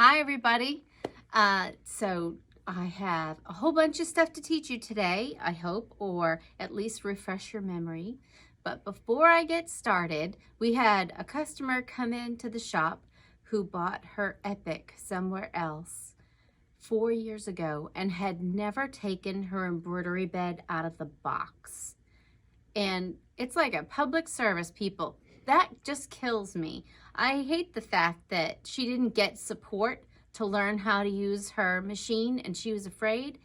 Hi everybody. So I have a whole bunch of stuff to teach you today, I hope, or at least refresh your memory. But before I get started, we had a customer come into the shop who bought her Epic somewhere else 4 years ago and had never taken her embroidery bed out of the box. And it's like a public service, people. That just kills me. I hate the fact that she didn't get support to learn how to use her machine and she was afraid.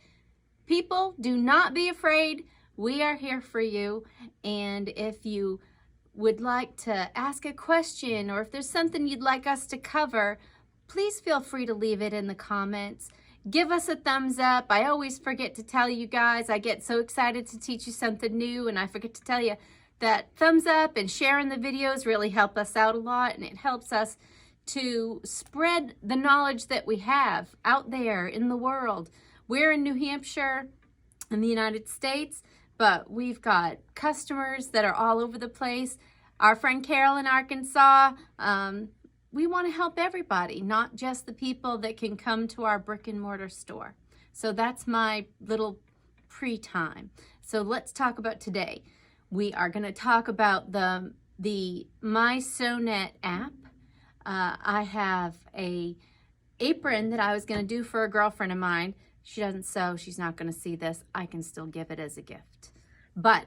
People, do not be afraid. We are here for you. And if you would like to ask a question or if there's something you'd like us to cover, please feel free to leave it in the comments. Give us a thumbs up. I always forget to tell you guys. I get so excited to teach you something new and I forget to tell you that thumbs up and sharing the videos really help us out a lot, and it helps us to spread the knowledge that we have out there in the world. We're in New Hampshire in the United States, but we've got customers that are all over the place. Our friend Carol in Arkansas, we want to help everybody, not just the people that can come to our brick and mortar store. So that's my little pre-time. So let's talk about today. We are going to talk about the MYSEWNET app. I have a apron that I was going to do for a girlfriend of mine. She doesn't sew. She's not going to see this. I can still give it as a gift. But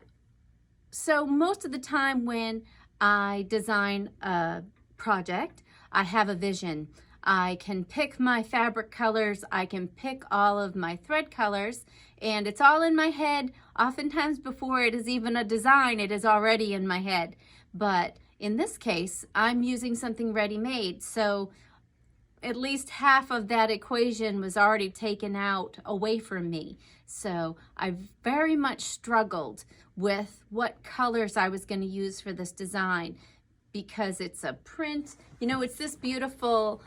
so most of the time when I design a project, I have a vision. I can pick my fabric colors, I can pick all of my thread colors, and it's all in my head. Oftentimes before it is even a design, it is already in my head. But in this case, I'm using something ready-made, so at least half of that equation was already taken out away from me. So I very much struggled with what colors I was going to use for this design, because it's a print. You know, it's this beautiful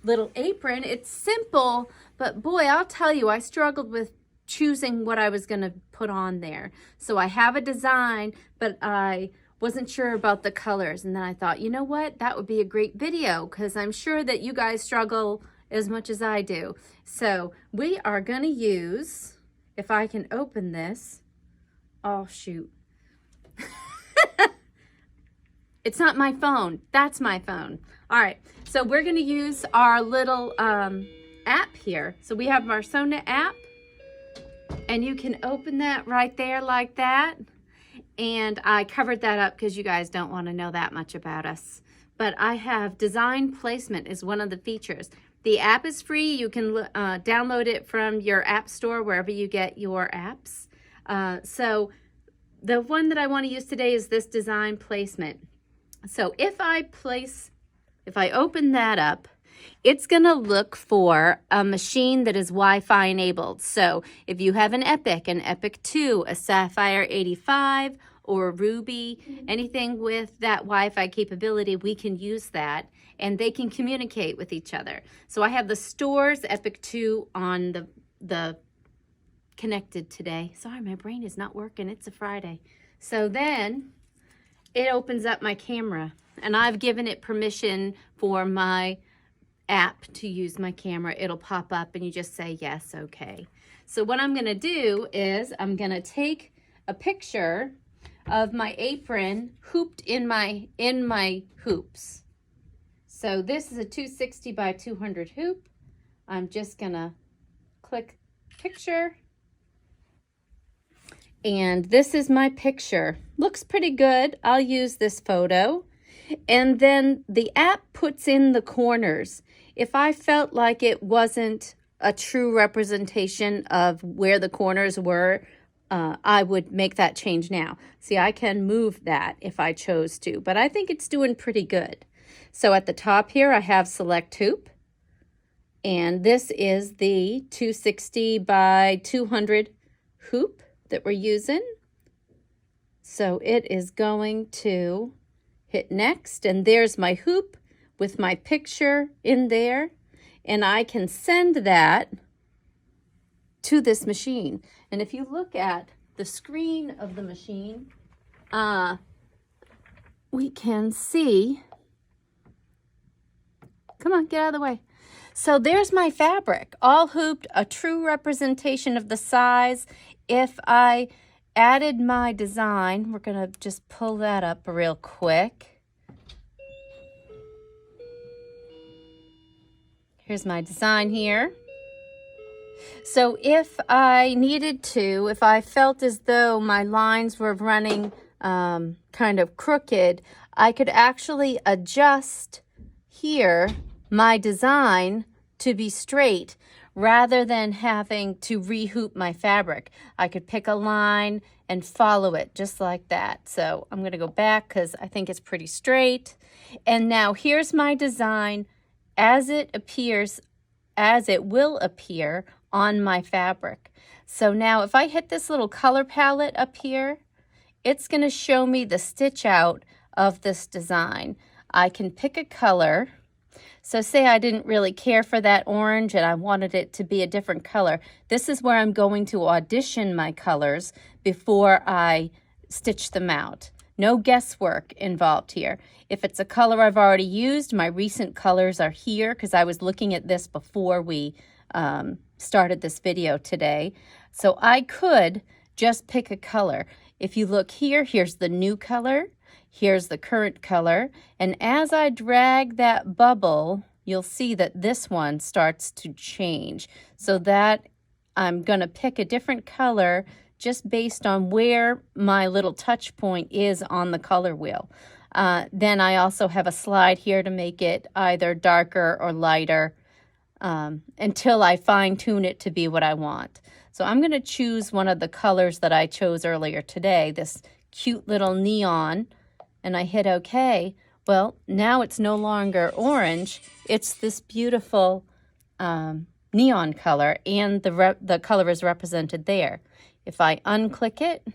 little apron. It's simple, but boy, I'll tell you, I struggled with choosing what I was gonna put on there. So I have a design, but I wasn't sure about the colors. And then I thought, you know what? That would be a great video, because I'm sure that you guys struggle as much as I do. So we are gonna use, if I can open this, oh shoot. It's not my phone. That's my phone. All right. So we're going to use our little app here. So we have our MYSEWNET app, and you can open that right there like that. And I covered that up because you guys don't want to know that much about us. But I have design placement is one of the features. The app is free. You can download it from your app store, wherever you get your apps. So the one that I want to use today is this design placement. So if I open that up, it's going to look for a machine that is Wi-Fi enabled. So if you have an Epic 2, a Sapphire 85, or a Ruby, anything with that Wi-Fi capability, we can use that, and they can communicate with each other. So I have the store's Epic 2 on the connected today. Sorry, my brain is not working. It's a Friday. So then it opens up my camera, and I've given it permission for my app to use my camera. It'll pop up and you just say yes, okay. So what I'm gonna do is I'm gonna take a picture of my apron hooped in my hoops. So this is a 260 by 200 hoop. I'm just gonna click picture. And this is my picture. Looks pretty good. I'll use this photo. And then the app puts in the corners. If I felt like it wasn't a true representation of where the corners were, I would make that change now. See, I can move that if I chose to, but I think it's doing pretty good. So at the top here, I have select hoop. And this is the 260 by 200 hoop that we're using. So it is going to hit next, and there's my hoop with my picture in there, and I can send that to this machine. And if you look at the screen of the machine, we can see, come on, get out of the way. So there's my fabric, all hooped, a true representation of the size. If I added my design, we're gonna just pull that up real quick. Here's my design here. So if I needed to, if I felt as though my lines were running kind of crooked, I could actually adjust here my design to be straight rather than having to rehoop my fabric. I could pick a line and follow it just like that. So I'm going to go back because I think it's pretty straight. And now here's my design as it appears, as it will appear on my fabric. So now if I hit this little color palette up here, it's going to show me the stitch out of this design. I can pick a color. So say I didn't really care for that orange and I wanted it to be a different color. This is where I'm going to audition my colors before I stitch them out. No guesswork involved here. If it's a color I've already used, my recent colors are here because I was looking at this before we started this video today. So I could just pick a color. If you look here, here's the new color. Here's the current color. And as I drag that bubble, you'll see that this one starts to change. So that I'm going to pick a different color just based on where my little touch point is on the color wheel. Then I also have a slide here to make it either darker or lighter until I fine tune it to be what I want. So I'm going to choose one of the colors that I chose earlier today, this cute little neon, and I hit OK. Well, now it's no longer orange. It's this beautiful neon color, and the color is represented there. If I unclick it,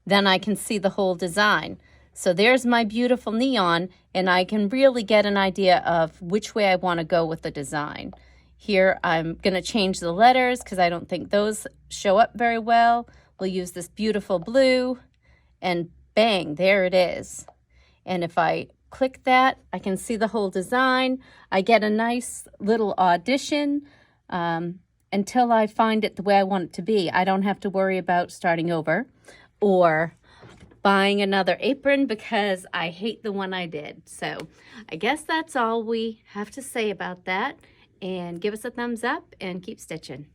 then I can see the whole design. So there's my beautiful neon, and I can really get an idea of which way I want to go with the design. Here I'm going to change the letters because I don't think those show up very well. We'll use this beautiful blue, and bang, there it is. And if I click that, I can see the whole design. I get a nice little audition until I find it the way I want it to be. I don't have to worry about starting over or buying another apron because I hate the one I did. So I guess that's all we have to say about that. And give us a thumbs up and keep stitching.